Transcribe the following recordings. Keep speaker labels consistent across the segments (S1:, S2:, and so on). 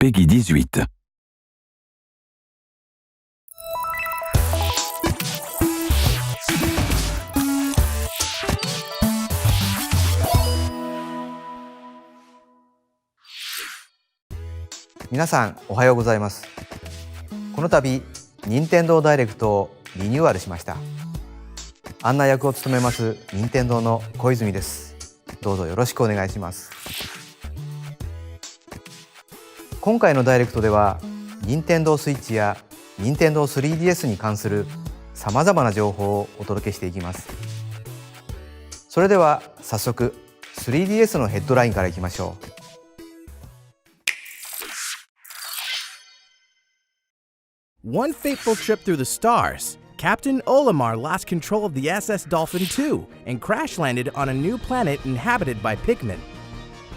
S1: Peggy 18.
S2: 皆さんおはようございます。この度任天堂ダイレクトをリニューアルしました。案内役を務めます任天堂の小泉です。どうぞよろしくお願いします。今回のダイレクトでは任天堂スイッチや任天堂 3DS に関するさまざまな情報をお届けしていきます。それでは早速 3DS のヘッドラインからいきましょう。
S3: One fateful trip through the stars, Captain Olimar lost control of the SS Dolphin II and crash-landed on a new planet inhabited by Pikmin.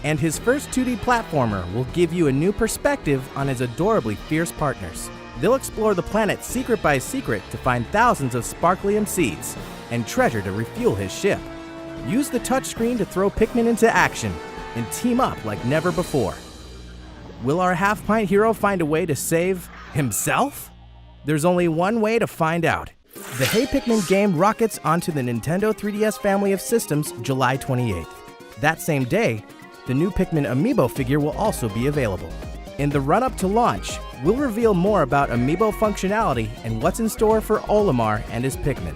S3: And his first 2D platformer will give you a new perspective on his adorably fierce partners. They'll explore the planet secret by secret to find thousands of sparklium seeds and treasure to refuel his ship. Use the touchscreen to throw Pikmin into action and team up like never before. Will our half-pint hero find a way to save himself? There's only one way to find out. The Hey Pikmin game rockets onto the Nintendo 3DS family of systems July 28th. That same day, the new Pikmin amiibo figure will also be available. In the run-up to launch, we'll reveal more about amiibo functionality and what's in store for Olimar and his Pikmin.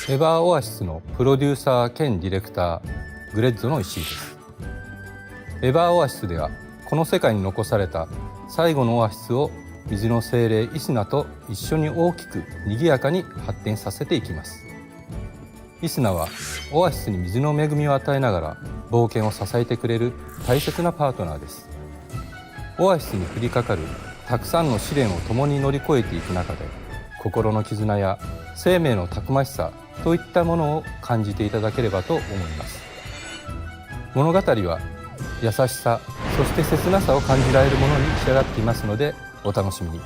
S4: エバーオアシスのプロデューサー兼ディレクターグレッゾの石井です。エバーオアシスではこの世界に残された最後のオアシスを水の精霊イスナと一緒に大きく賑やかに発展させていきます。イスナはオアシスに水の恵みを与えながら冒険を支えてくれる大切なパートナーです。オアシスに降りかかるたくさんの試練を共に乗り越えていく中で心の絆や生命のたくましさといったものを感じていただければと思います。物語は優しさ、そして切なさを感じられるものに仕上がっていますのでお楽しみに。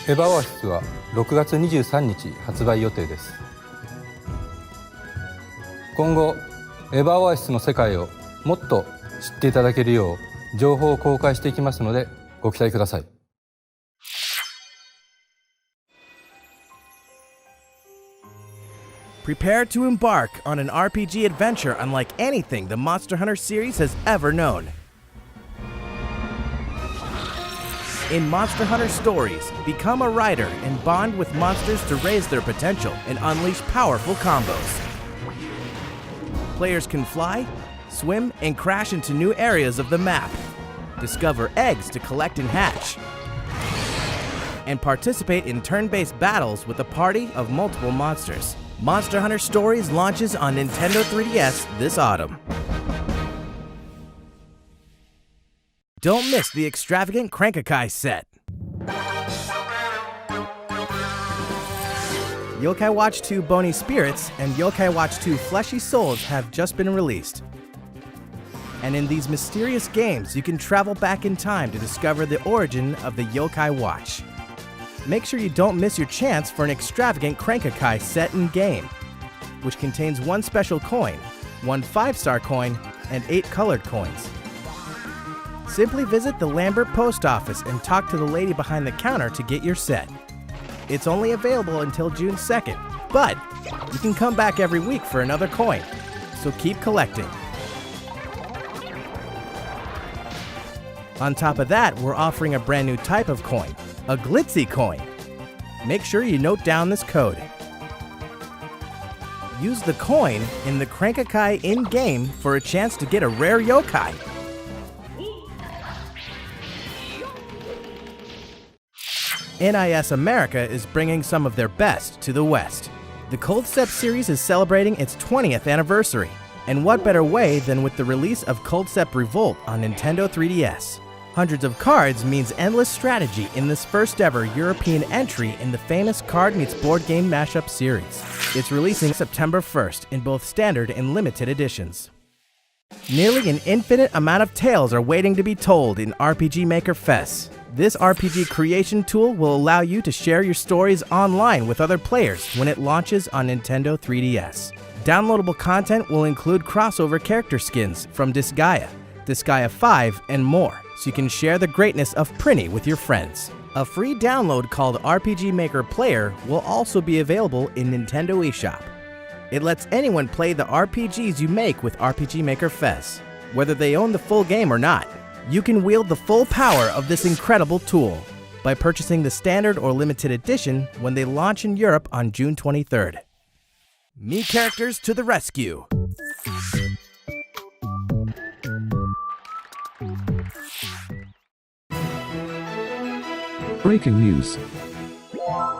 S4: エバーオアシスは6月23日発売予定です。今後エバーオアシスの世界をもっと知っていただけるよう情報を公開していきますのでご期待ください。
S3: Prepare to embark on an RPG adventure unlike anything the Monster Hunter series has ever known. In Monster Hunter Stories, become a rider and bond with monsters to raise their potential and unleash powerful combos. Players can fly, swim, and crash into new areas of the map. Discover eggs to collect and hatch. And participate in turn-based battles with a party of multiple monsters. Monster Hunter Stories launches on Nintendo 3DS this autumn. Don't miss the extravagant Crank-a-Kai set. Yokai Watch 2 Bony Spirits and Yokai Watch 2 Fleshy Souls have just been released. And in these mysterious games, you can travel back in time to discover the origin of the Yokai Watch. Make sure you don't miss your chance for an extravagant Crank-a-Kai set in game, which contains one special coin, one 5-star coin, and 8 colored coins. Simply visit the Lambert post office and talk to the lady behind the counter to get your set. It's only available until June 2nd, but you can come back every week for another coin, so keep collecting. On top of that, we're offering a brand new type of coin, a glitzy coin. Make sure you note down this code. Use the coin in the Crank-a-Kai in-game for a chance to get a rare yokai. NIS America is bringing some of their best to the West. The Cold Step series is celebrating its 20th anniversary. And what better way than with the release of Cold Step Revolt on Nintendo 3DS. Hundreds of cards means endless strategy in this first ever European entry in the famous Card Meets Board Game Mashup series. It's releasing September 1st in both standard and limited editions. Nearly an infinite amount of tales are waiting to be told in RPG Maker Fest. This RPG creation tool will allow you to share your stories online with other players when it launches on Nintendo 3DS. Downloadable content will include crossover character skins from Disgaea, Disgaea 5, and more, so you can share the greatness of Prinny with your friends. A free download called RPG Maker Player will also be available in Nintendo eShop. It lets anyone play the RPGs you make with RPG Maker Fez, whether they own the full game or not. You can wield the full power of this incredible tool by purchasing the standard or limited edition when they launch in Europe on June 23rd. Me characters to the rescue!
S1: Breaking news.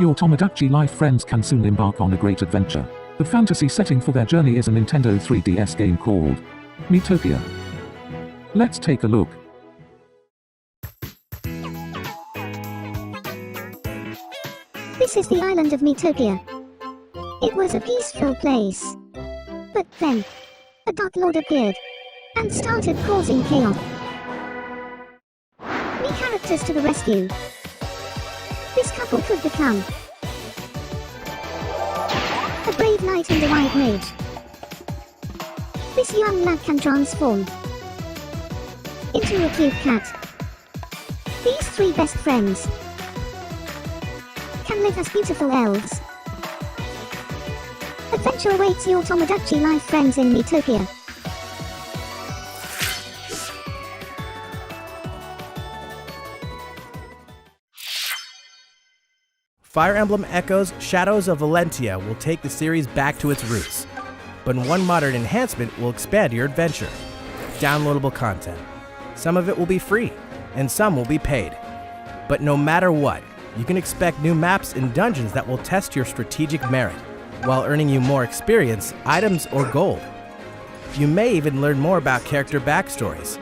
S1: Your Tomodachi Life friends can soon embark on a great adventure. The fantasy setting for their journey is a Nintendo 3DS game called Miitopia. Let's take a look.
S5: This is the island of Miitopia. It was a peaceful place. But then, a Dark Lord appeared and started causing chaos. Me characters to the rescue. This couple could become a brave knight and a white mage. This young lad can transform into a cute cat. These three best friends can live as beautiful elves. Adventure awaits your Tomodachi Life friends in Miitopia.
S3: Fire Emblem Echoes Shadows of Valentia will take the series back to its roots, but one modern enhancement will expand your adventure. Downloadable content. Some of it will be free, and some will be paid. But no matter what, you can expect new maps and dungeons that will test your strategic merit, while earning you more experience, items, or gold. You may even learn more about character backstories.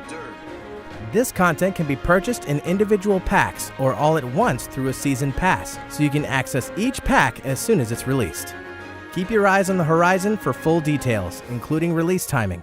S3: This content can be purchased in individual packs or all at once through a season pass, so you can access each pack as soon as it's released. Keep your eyes on the horizon for full details, including release timing.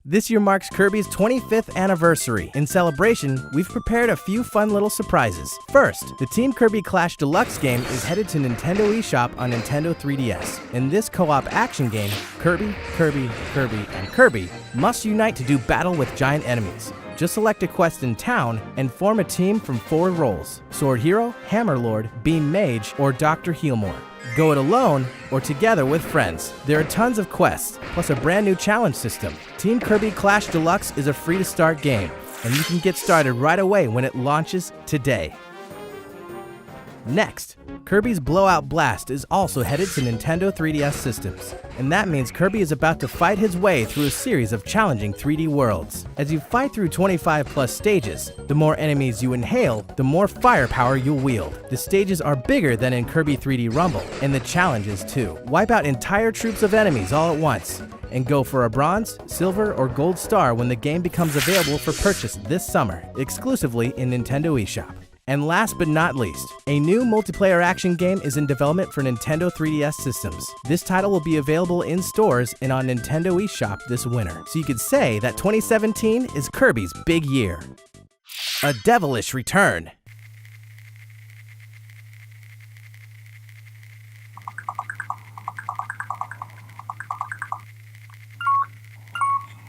S3: This year marks Kirby's 25th anniversary. In celebration, we've prepared a few fun little surprises. First, the Team Kirby Clash Deluxe game is headed to Nintendo eShop on Nintendo 3DS. In this co-op action game, Kirby, and Kirby must unite to do battle with giant enemies. Just select a quest in town and form a team from 4 roles: Sword Hero, Hammer Lord, Beam Mage, or Dr. Healmore. Go it alone or together with friends. There are tons of quests, plus a brand new challenge system. Team Kirby Clash Deluxe is a free-to-start game, and you can get started right away when it launches today. Next, Kirby's Blowout Blast is also headed to Nintendo 3DS systems, and that means Kirby is about to fight his way through a series of challenging 3D worlds. As you fight through 25 plus stages, the more enemies you inhale, the more firepower you'll wield. The stages are bigger than in Kirby 3D Rumble, and the challenges too. Wipe out entire troops of enemies all at once, and go for a bronze, silver, or gold star when the game becomes available for purchase this summer, exclusively in Nintendo eShop. And last but not least, a new multiplayer action game is in development for Nintendo 3DS systems. This title will be available in stores and on Nintendo eShop this winter, so you could say that 2017 is Kirby's big year. A devilish return.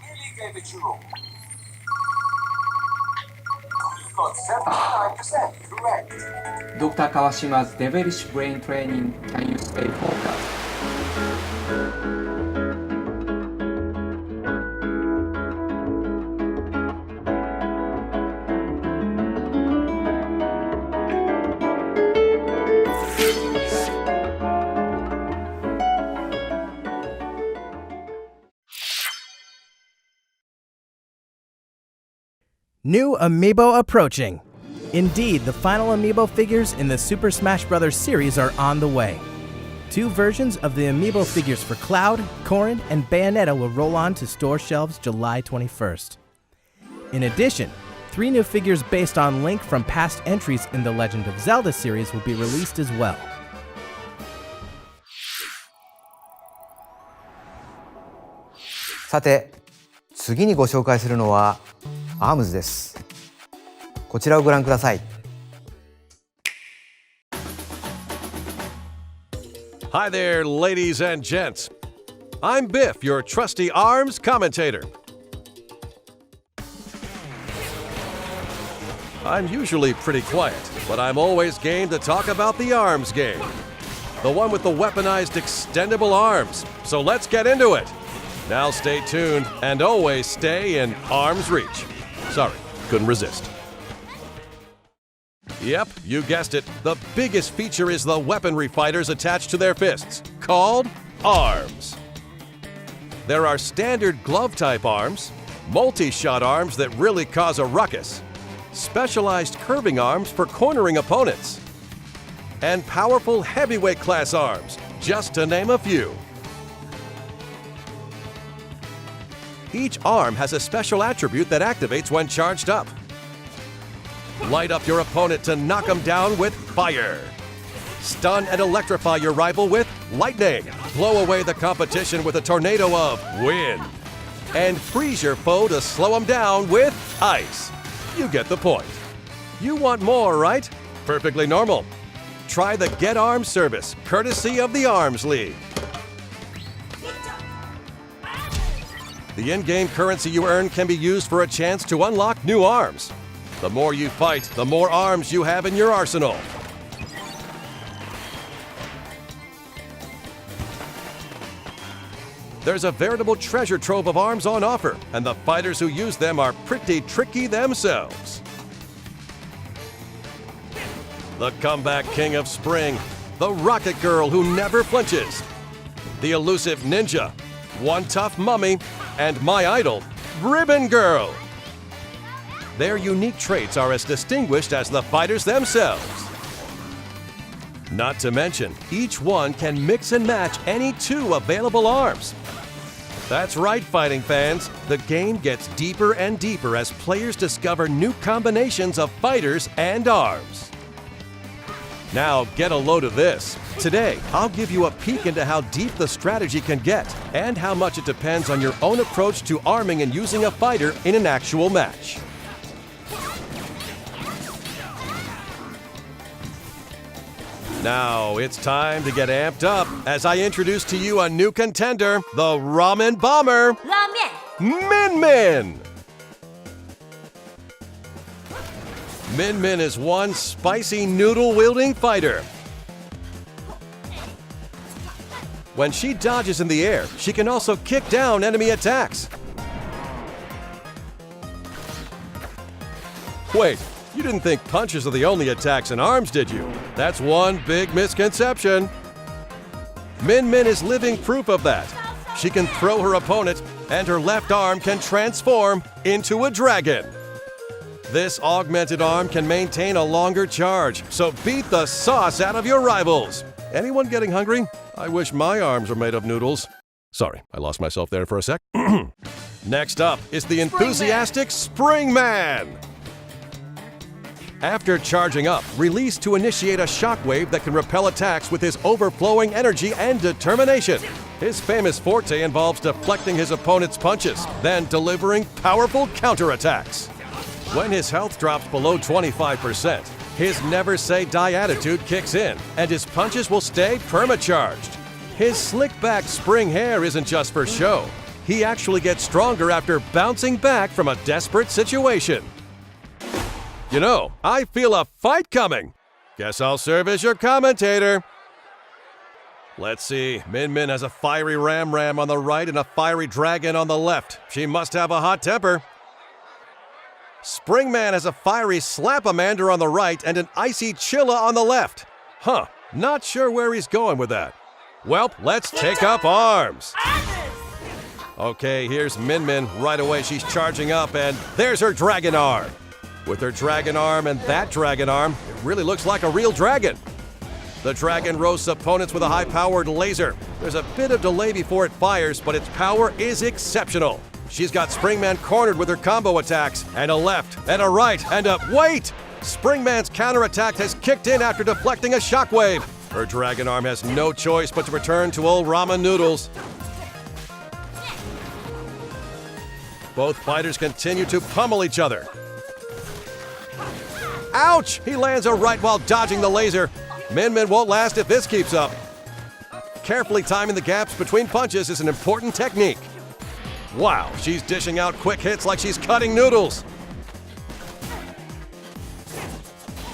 S6: Nearly gave it your all. You got 79% correct.
S7: Dr. Kawashima's devilish brain training. Can you stay focused?
S3: New Amiibo approaching. Indeed, the final Amiibo figures in the Super Smash Bros. Series are on the way. 2 versions of the Amiibo figures for Cloud, Corrin, and Bayonetta will roll on to store shelves July 21st. In addition, 3 new figures based on Link from past entries in the Legend of Zelda series will be released as well.
S2: さて、次にご紹介するのはARMS です。こちらをご覧ください。
S8: Hi there, ladies and gents. I'm Biff, your trusty ARMS commentator. I'm usually pretty quiet, but I'm always game to talk about the ARMS game. The one with the weaponized extendable arms. So let's get into it. Now stay tuned and always stay in arm's reach. Sorry, couldn't resist. Yep, you guessed it. The biggest feature is the weaponry fighters attached to their fists, called arms. There are standard glove-type arms, multi-shot arms that really cause a ruckus, specialized curving arms for cornering opponents, and powerful heavyweight class arms, just to name a few. Each arm has a special attribute that activates when charged up. Light up your opponent to knock them down with fire. Stun and electrify your rival with lightning. Blow away the competition with a tornado of wind. And freeze your foe to slow them down with ice. You get the point. You want more, right? Perfectly normal. Try the Get Arms service, courtesy of the Arms League. The in-game currency you earn can be used for a chance to unlock new arms. The more you fight, the more arms you have in your arsenal. There's a veritable treasure trove of arms on offer, and the fighters who use them are pretty tricky themselves. The comeback king of spring, the rocket girl who never flinches, the elusive ninja, one tough mummy, and my idol, Ribbon Girl. Their unique traits are as distinguished as the fighters themselves. Not to mention, each one can mix and match any two available arms. That's right, fighting fans. The game gets deeper and deeper as players discover new combinations of fighters and arms. Now get a load of this. Today, I'll give you a peek into how deep the strategy can get and how much it depends on your own approach to arming and using a fighter in an actual match. Now it's time to get amped up as I introduce to you a new contender, the Ramen Bomber, Min Min. Min Min is one spicy noodle-wielding fighter. When she dodges in the air, she can also kick down enemy attacks. Wait. You didn't think punches are the only attacks in arms, did you? That's one big misconception. Min Min is living proof of that. She can throw her opponent, and her left arm can transform into a dragon. This augmented arm can maintain a longer charge, so beat the sauce out of your rivals. Anyone getting hungry? I wish my arms were made of noodles. Sorry, I lost myself there for a sec. Next up is the enthusiastic Spring Man. After charging up, release to initiate a shockwave that can repel attacks with his overflowing energy and determination. His famous forte involves deflecting his opponent's punches, then delivering powerful counterattacks. When his health drops below 25%, his never say die attitude kicks in, and his punches will stay perma-charged. His slick-back spring hair isn't just for show. He actually gets stronger after bouncing back from a desperate situation. You know, I feel a fight coming. Guess I'll serve as your commentator. Let's see, Min Min has a fiery Ram on the right and a fiery dragon on the left. She must have a hot temper. Springman has a fiery Slap-a-Mander on the right and an icy Chilla on the left. Huh, not sure where he's going with that. Well, let's take up arms. Okay, here's Min Min. Right away, she's charging up, and there's her dragon arm. With her dragon arm and that dragon arm, it really looks like a real dragon. The dragon roasts opponents with a high-powered laser. There's a bit of delay before it fires, but its power is exceptional. She's got Springman cornered with her combo attacks, and a left, and a right, and a... Wait! Springman's counterattack has kicked in after deflecting a shockwave. Her dragon arm has no choice but to return to old ramen noodles. Both fighters continue to pummel each other. Ouch! He lands a right while dodging the laser. Min Min won't last if this keeps up. carefully timing the gaps between punches is an important technique. Wow, she's dishing out quick hits like she's cutting noodles.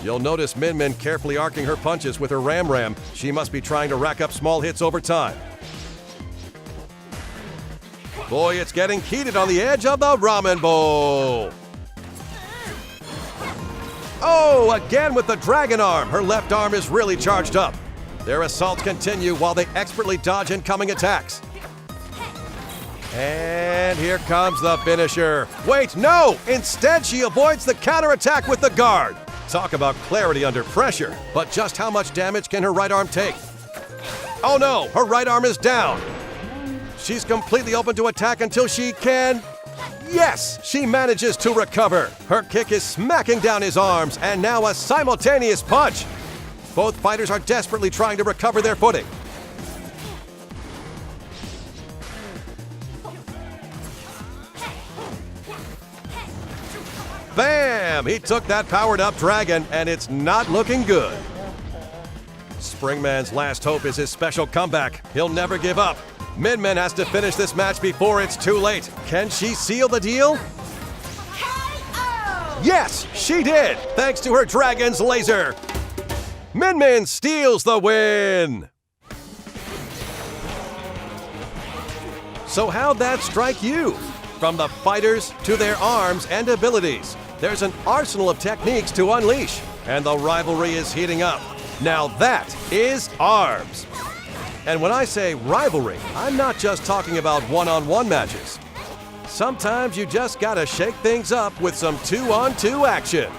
S8: You'll notice Min Min carefully arcing her punches with her ram. She must be trying to rack up small hits over time. Boy, it's getting heated on the edge of the ramen bowl. Oh, again with the dragon arm. Her left arm is really charged up. Their assaults continue while they expertly dodge incoming attacks. And here comes the finisher. Wait, no! Instead, she avoids the counterattack with the guard. Talk about clarity under pressure. But just how much damage can her right arm take? Oh no, her right arm is down. She's completely open to attack until she can... Yes, she manages to recover. Her kick is smacking down his arms, and now a simultaneous punch. Both fighters are desperately trying to recover their footing. Bam! He took that powered-up dragon, and it's not looking good. Springman's last hope is his special comeback. He'll never give up. Min Min has to finish this match before it's too late. Can she seal the deal? Yes, she did, thanks to her dragon's laser. Min Min steals the win. So how'd that strike you? From the fighters to their arms and abilities, there's an arsenal of techniques to unleash, and the rivalry is heating up. Now that is ARMS. And when I say rivalry, I'm not just talking about one-on-one matches. Sometimes you just gotta shake things up with some two-on-two action.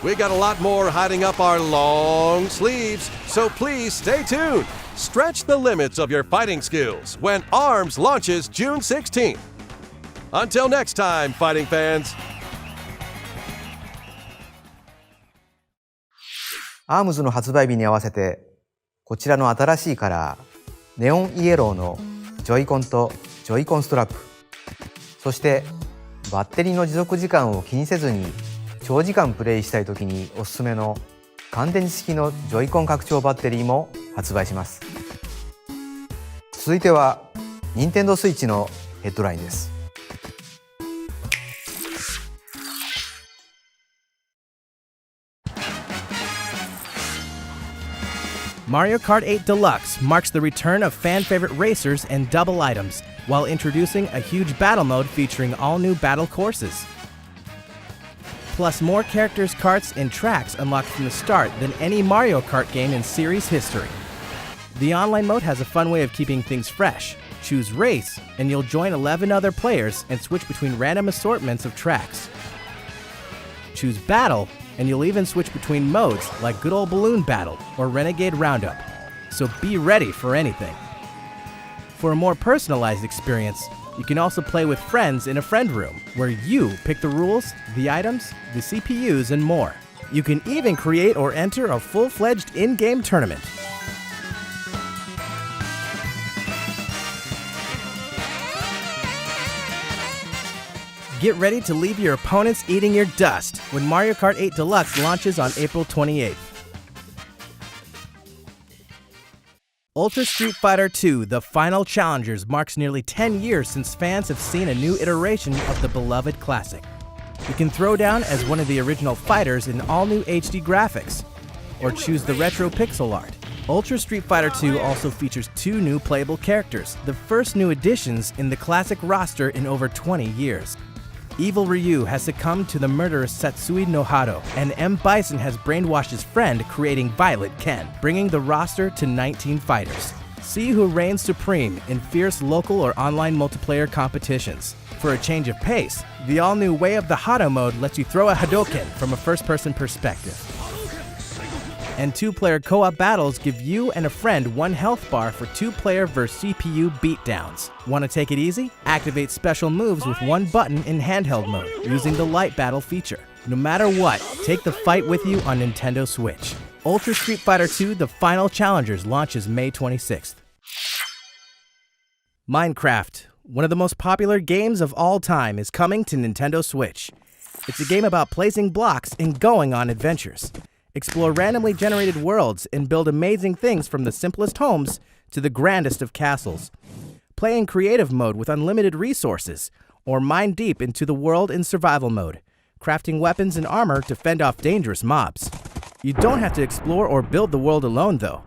S8: We got a lot more hiding up our long sleeves, so please stay tuned. Stretch the limits of your fighting skills when ARMS launches June 16th. Until next time, fighting fans.
S2: ARMS の発売日に合わせて、こちらの新しいカラー、ネオンイエローのジョイコンとジョイコンストラップ、そしてバッテリーの持続時間を気にせずに長時間プレイしたいときにおすすめの乾電池式のジョイコン拡張バッテリーも発売します。続いては、任天堂スイッチのヘッドラインです。
S3: Mario Kart 8 Deluxe marks the return of fan-favorite racers and double items, while introducing a huge battle mode featuring all-new battle courses. Plus more characters, karts, and tracks unlocked from the start than any Mario Kart game in series history. The online mode has a fun way of keeping things fresh. Choose Race, and you'll join 11 other players and switch between random assortments of tracks. Choose Battle, and you'll even switch between modes like Good Ol' Balloon Battle or Renegade Roundup. So be ready for anything. For a more personalized experience, you can also play with friends in a friend room, where you pick the rules, the items, the CPUs, and more. You can even create or enter a full-fledged in-game tournament. Get ready to leave your opponents eating your dust when Mario Kart 8 Deluxe launches on April 28th. Ultra Street Fighter II: The Final Challengers marks nearly 10 years since fans have seen a new iteration of the beloved classic. You can throw down as one of the original fighters in all-new HD graphics, or choose the retro pixel art. Ultra Street Fighter II also features 2 new playable characters, the first new additions in the classic roster in over 20 years. Evil Ryu has succumbed to the murderous Satsui no Hado, and M. Bison has brainwashed his friend, creating Violet Ken, bringing the roster to 19 fighters. See who reigns supreme in fierce local or online multiplayer competitions. For a change of pace, the all-new Way of the Hado mode lets you throw a Hadoken from a first-person perspective. And 2-player co-op battles give you and a friend 1 health bar for 2-player vs CPU beatdowns. Want to take it easy? Activate special moves with 1 button in handheld mode, using the light battle feature. No matter what, take the fight with you on Nintendo Switch. Ultra Street Fighter II: The Final Challengers launches May 26th. Minecraft, one of the most popular games of all time, is coming to Nintendo Switch. It's a game about placing blocks and going on adventures. Explore randomly generated worlds and build amazing things from the simplest homes to the grandest of castles. Play in creative mode with unlimited resources, or mine deep into the world in survival mode, crafting weapons and armor to fend off dangerous mobs. You don't have to explore or build the world alone, though.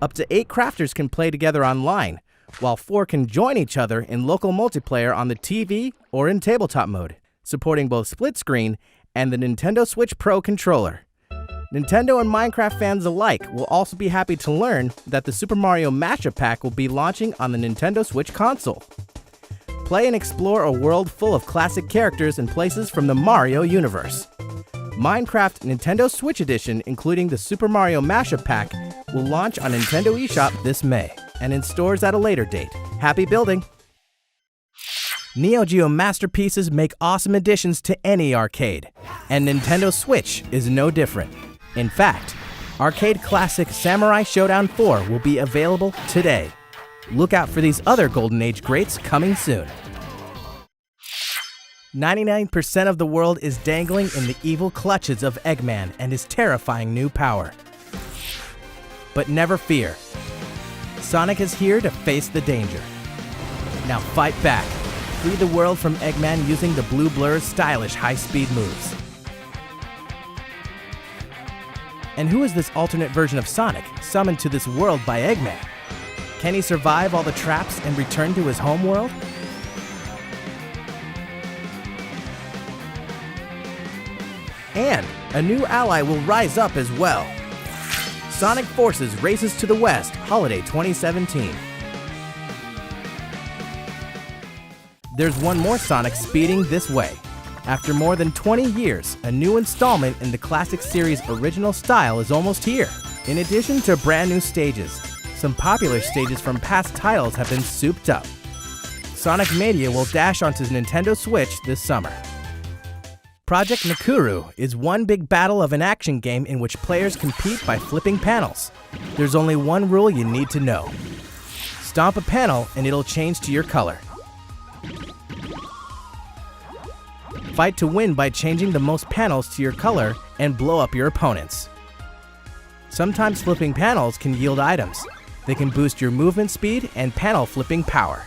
S3: Up to 8 crafters can play together online, while 4 can join each other in local multiplayer on the TV or in tabletop mode, supporting both split screen and the Nintendo Switch Pro controller. Nintendo and Minecraft fans alike will also be happy to learn that the Super Mario Mashup Pack will be launching on the Nintendo Switch console. Play and explore a world full of classic characters and places from the Mario universe. Minecraft Nintendo Switch Edition, including the Super Mario Mashup Pack, will launch on Nintendo eShop this May, and in stores at a later date. Happy building! Neo Geo masterpieces make awesome additions to any arcade, and Nintendo Switch is no different. In fact, arcade classic Samurai Showdown 4 will be available today. Look out for these other Golden Age greats coming soon. 99% of the world is dangling in the evil clutches of Eggman and his terrifying new power. But never fear. Sonic is here to face the danger. Now fight back. Free the world from Eggman using the Blue Blur's stylish high-speed moves. And who is this alternate version of Sonic, summoned to this world by Eggman? Can he survive all the traps and return to his home world? And a new ally will rise up as well. Sonic Forces races to the West, Holiday 2017. There's one more Sonic speeding this way. After more than 20 years, a new installment in the classic series' original style is almost here. In addition to brand new stages, some popular stages from past titles have been souped up. Sonic Mania will dash onto Nintendo Switch this summer. Project Nakuru is one big battle of an action game in which players compete by flipping panels. There's only one rule you need to know. Stomp a panel and it'll change to your color. Fight to win by changing the most panels to your color and blow up your opponents. Sometimes flipping panels can yield items. They can boost your movement speed and panel flipping power.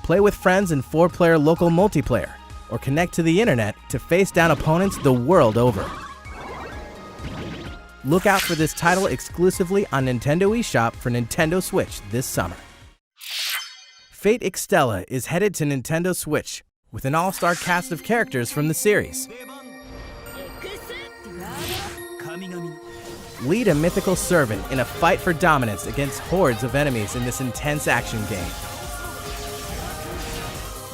S3: Play with friends in 4-player local multiplayer, or connect to the internet to face down opponents the world over. Look out for this title exclusively on Nintendo eShop for Nintendo Switch this summer. Fate Extella is headed to Nintendo Switch with an all-star cast of characters from the series. Lead a mythical servant in a fight for dominance against hordes of enemies in this intense action game.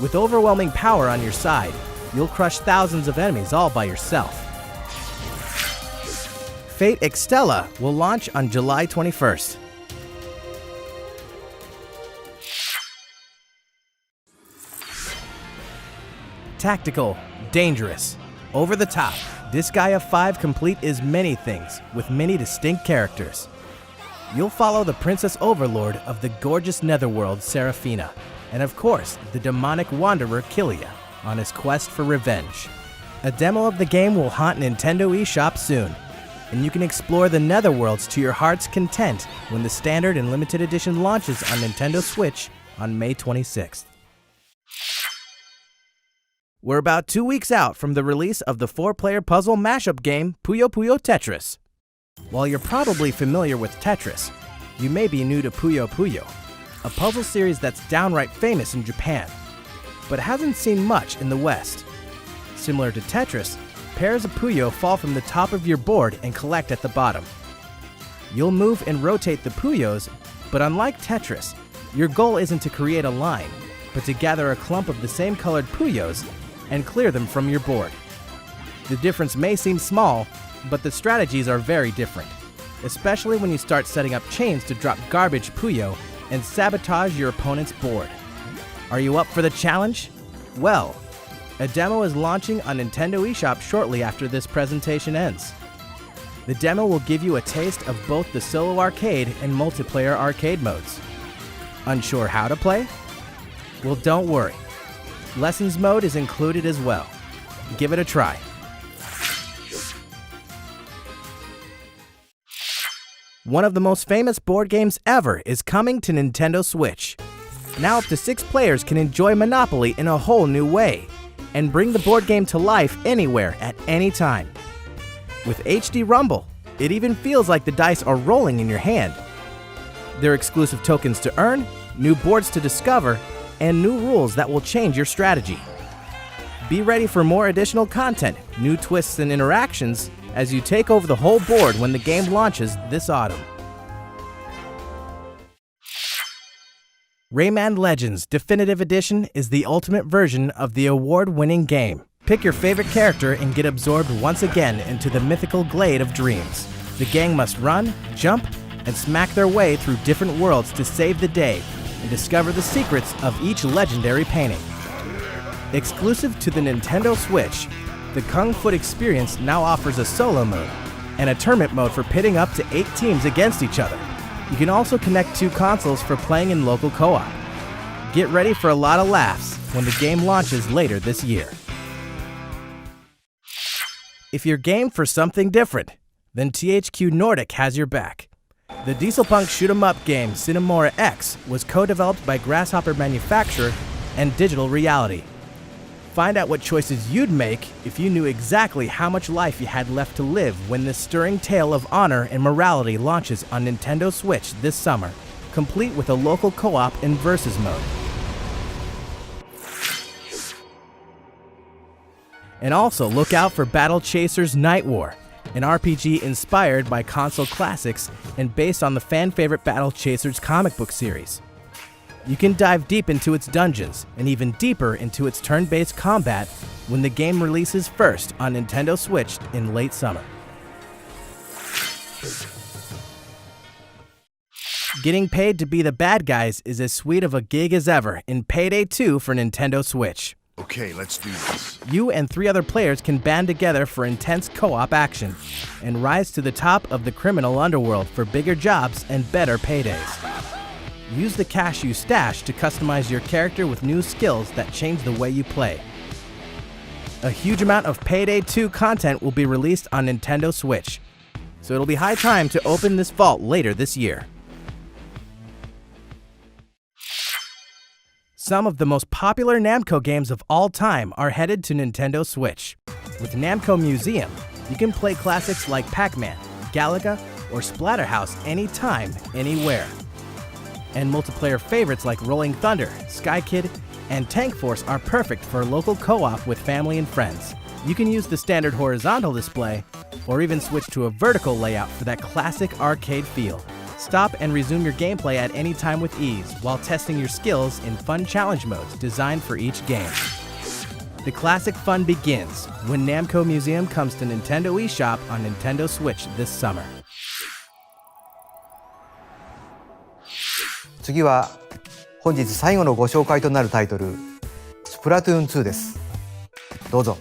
S3: With overwhelming power on your side, you'll crush thousands of enemies all by yourself. Fate Extella will launch on July 21st. Tactical, dangerous, over the top, Disgaea 5 Complete is many things with many distinct characters. You'll follow the Princess Overlord of the gorgeous Netherworld, Seraphina, and of course, the demonic wanderer Killia on his quest for revenge. A demo of the game will haunt Nintendo eShop soon, and you can explore the Netherworlds to your heart's content when the standard and limited edition launches on Nintendo Switch on May 26th. We're about 2 weeks out from the release of the 4-player puzzle mashup game Puyo Puyo Tetris. While you're probably familiar with Tetris, you may be new to Puyo Puyo, a puzzle series that's downright famous in Japan, but hasn't seen much in the West. Similar to Tetris, pairs of Puyo fall from the top of your board and collect at the bottom. You'll move and rotate the Puyos, but unlike Tetris, your goal isn't to create a line, but to gather a clump of the same colored Puyos and clear them from your board. The difference may seem small, but the strategies are very different, especially when you start setting up chains to drop garbage Puyo and sabotage your opponent's board. Are you up for the challenge? Well, a demo is launching on Nintendo eShop shortly after this presentation ends. The demo will give you a taste of both the solo arcade and multiplayer arcade modes. Unsure how to play? Well, don't worry. Lessons mode is included as well. Give it a try. One of the most famous board games ever is coming to Nintendo Switch. Now up to 6 players can enjoy Monopoly in a whole new way and bring the board game to life anywhere at any time. With HD Rumble, it even feels like the dice are rolling in your hand. There are exclusive tokens to earn, new boards to discover, and new rules that will change your strategy. Be ready for more additional content, new twists and interactions as you take over the whole board when the game launches this autumn. Rayman Legends Definitive Edition is the ultimate version of the award-winning game. Pick your favorite character and get absorbed once again into the mythical glade of dreams. The gang must run, jump, and smack their way through different worlds to save the day and discover the secrets of each legendary painting. Exclusive to the Nintendo Switch, the Kung Fu experience now offers a solo mode and a tournament mode for pitting up to 8 teams against each other. You can also connect 2 consoles for playing in local co-op. Get ready for a lot of laughs when the game launches later this year. If you're game for something different, then THQ Nordic has your back. The dieselpunk shoot-'em-up game Cinemora X was co-developed by Grasshopper Manufacturer and Digital Reality. Find out what choices you'd make if you knew exactly how much life you had left to live when this stirring tale of honor and morality launches on Nintendo Switch this summer, complete with a local co-op and versus mode. And also look out for Battle Chasers Night War, an RPG inspired by console classics and based on the fan-favorite Battle Chasers comic book series. You can dive deep into its dungeons and even deeper into its turn-based combat when the game releases first on Nintendo Switch in late summer. Getting paid to be the bad guys is as sweet of a gig as ever in Payday 2 for Nintendo Switch.
S9: Okay, let's do this.
S3: You and 3 other players can band together for intense co-op action and rise to the top of the criminal underworld for bigger jobs and better paydays. Use the cash you stash to customize your character with new skills that change the way you play. A huge amount of Payday 2 content will be released on Nintendo Switch, so it'll be high time to open this vault later this year. Some of the most popular Namco games of all time are headed to Nintendo Switch. With Namco Museum, you can play classics like Pac-Man, Galaga, or Splatterhouse anytime, anywhere. And multiplayer favorites like Rolling Thunder, Sky Kid, and Tank Force are perfect for local co-op with family and friends. You can use the standard horizontal display, or even switch to a vertical layout for that classic arcade feel. Stop and resume your gameplay at any time with ease while testing your skills in fun challenge modes designed for each game. The classic fun begins when Namco Museum comes to Nintendo eShop on Nintendo Switch this summer.
S2: 次は本日最後のご紹介となるタイトル、スプラトゥーン2です。どうぞ。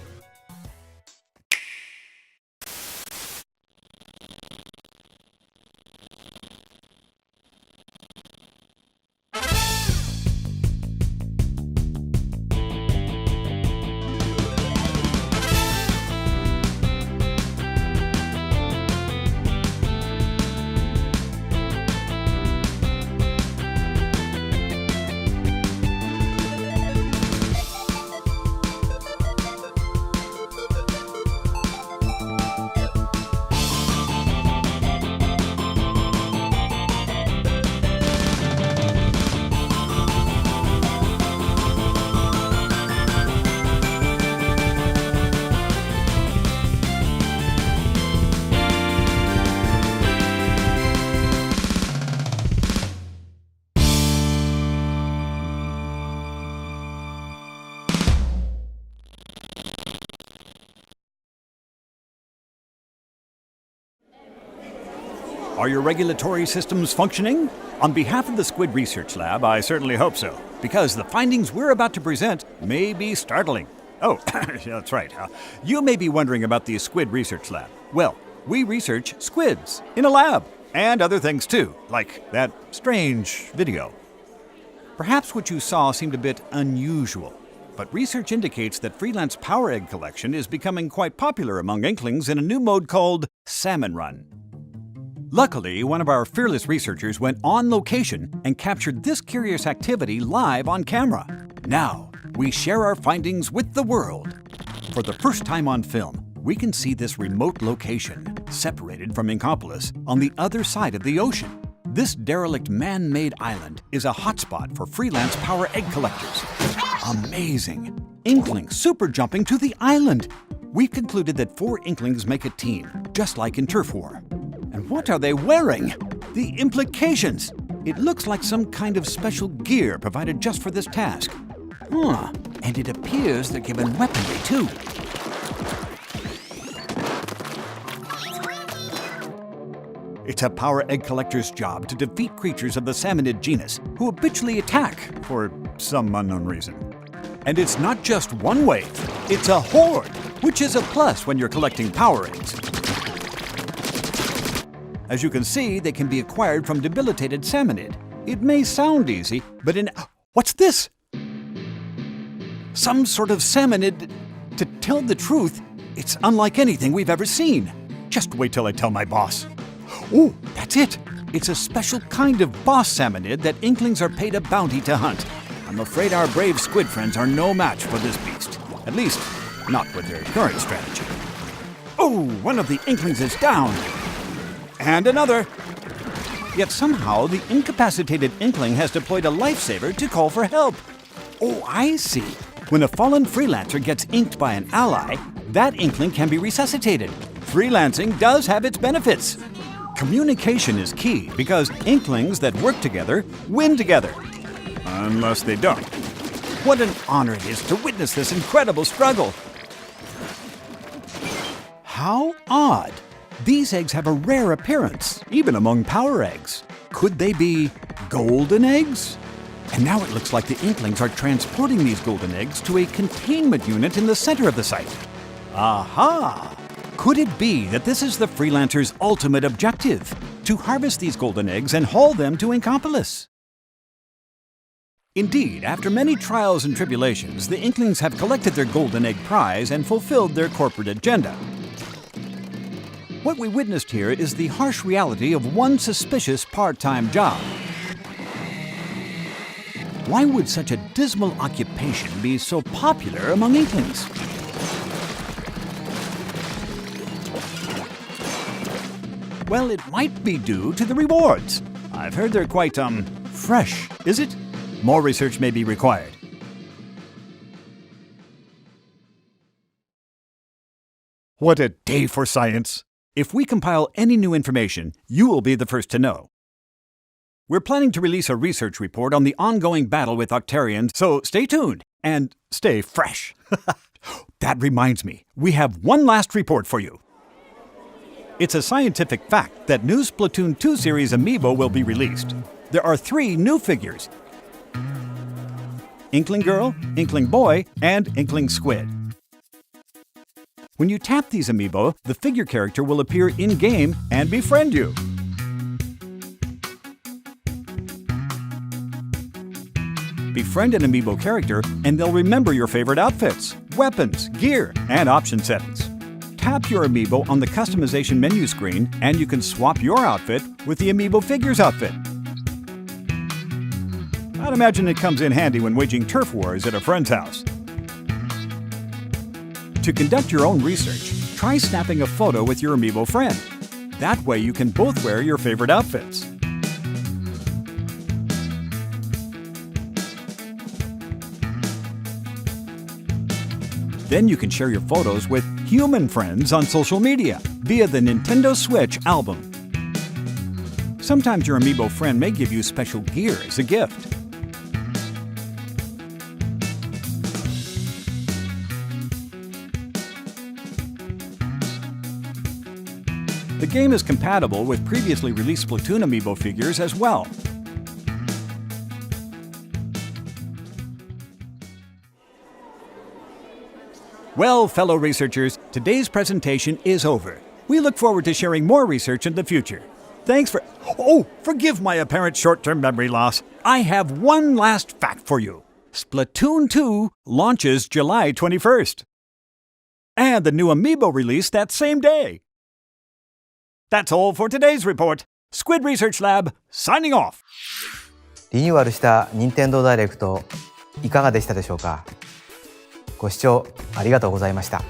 S10: Are your regulatory systems functioning? On behalf of the Squid Research Lab, I certainly hope so, because the findings we're about to present may be startling. Oh, that's right. You may be wondering about the Squid Research Lab. Well, we research squids in a lab, and other things too, like that strange video. Perhaps what you saw seemed a bit unusual, but research indicates that freelance power egg collection is becoming quite popular among Inklings in a new mode called Salmon Run. Luckily, one of our fearless researchers went on location and captured this curious activity live on camera. Now, we share our findings with the world. For the first time on film, we can see this remote location, separated from Inkopolis, on the other side of the ocean. This derelict man-made island is a hotspot for freelance power egg collectors. Amazing! Inklings super jumping to the island! We've concluded that 4 Inklings make a team, just like in Turf War. And what are they wearing? The implications! It looks like some kind of special gear provided just for this task. And it appears they're given weaponry too. It's a power egg collector's job to defeat creatures of the salmonid genus who habitually attack for some unknown reason. And it's not just one wave, it's a horde, which is a plus when you're collecting power eggs. As you can see, they can be acquired from debilitated salmonid. It may sound easy, but what's this? Some sort of salmonid. To tell the truth, it's unlike anything we've ever seen. Just wait till I tell my boss. Oh, that's it! It's a special kind of boss salmonid that Inklings are paid a bounty to hunt. I'm afraid our brave squid friends are no match for this beast. At least, not with their current strategy. Oh, one of the Inklings is down! And another! Yet somehow the incapacitated Inkling has deployed a lifesaver to call for help. Oh, I see. When a fallen freelancer gets inked by an ally, that Inkling can be resuscitated. Freelancing does have its benefits. Communication is key because Inklings that work together win together. Unless they don't. What an honor it is to witness this incredible struggle. How odd. These eggs have a rare appearance, even among power eggs. Could they be golden eggs? And now it looks like the Inklings are transporting these golden eggs to a containment unit in the center of the site. Aha! Could it be that this is the freelancer's ultimate objective? To harvest these golden eggs and haul them to Inkopolis? Indeed, after many trials and tribulations, the Inklings have collected their golden egg prize and fulfilled their corporate agenda. What we witnessed here is the harsh reality of one suspicious part-time job. Why would such a dismal occupation be so popular among Inklings? Well, it might be due to the rewards. I've heard they're quite, fresh, is it? More research may be required. What a day for science! If we compile any new information, you will be the first to know. We're planning to release a research report on the ongoing battle with Octarians, so stay tuned and stay fresh. That reminds me, we have one last report for you. It's a scientific fact that new Splatoon 2 series amiibo will be released. There are 3 new figures: Inkling Girl, Inkling Boy, and Inkling Squid. When you tap these amiibo, the figure character will appear in-game and befriend you. Befriend an amiibo character and they'll remember your favorite outfits, weapons, gear, and option settings. Tap your amiibo on the customization menu screen and you can swap your outfit with the amiibo figure's outfit. I'd imagine it comes in handy when waging turf wars at a friend's house. To conduct your own research, try snapping a photo with your amiibo friend. That way you can both wear your favorite outfits. Then you can share your photos with human friends on social media via the Nintendo Switch album. Sometimes your amiibo friend may give you special gear as a gift. The game is compatible with previously released Splatoon amiibo figures as well. Well, fellow researchers, today's presentation is over. We look forward to sharing more research in the future. Thanks for... Oh, forgive my apparent short-term memory loss. I have one last fact for you. Splatoon 2 launches July 21st. And the new amiibo release that same day. That's all for today's report. Squid Research Lab, signing off.
S2: リニューアルした任天堂ダイレクトいかがでしたでしょうか。ご視聴ありがとうございました。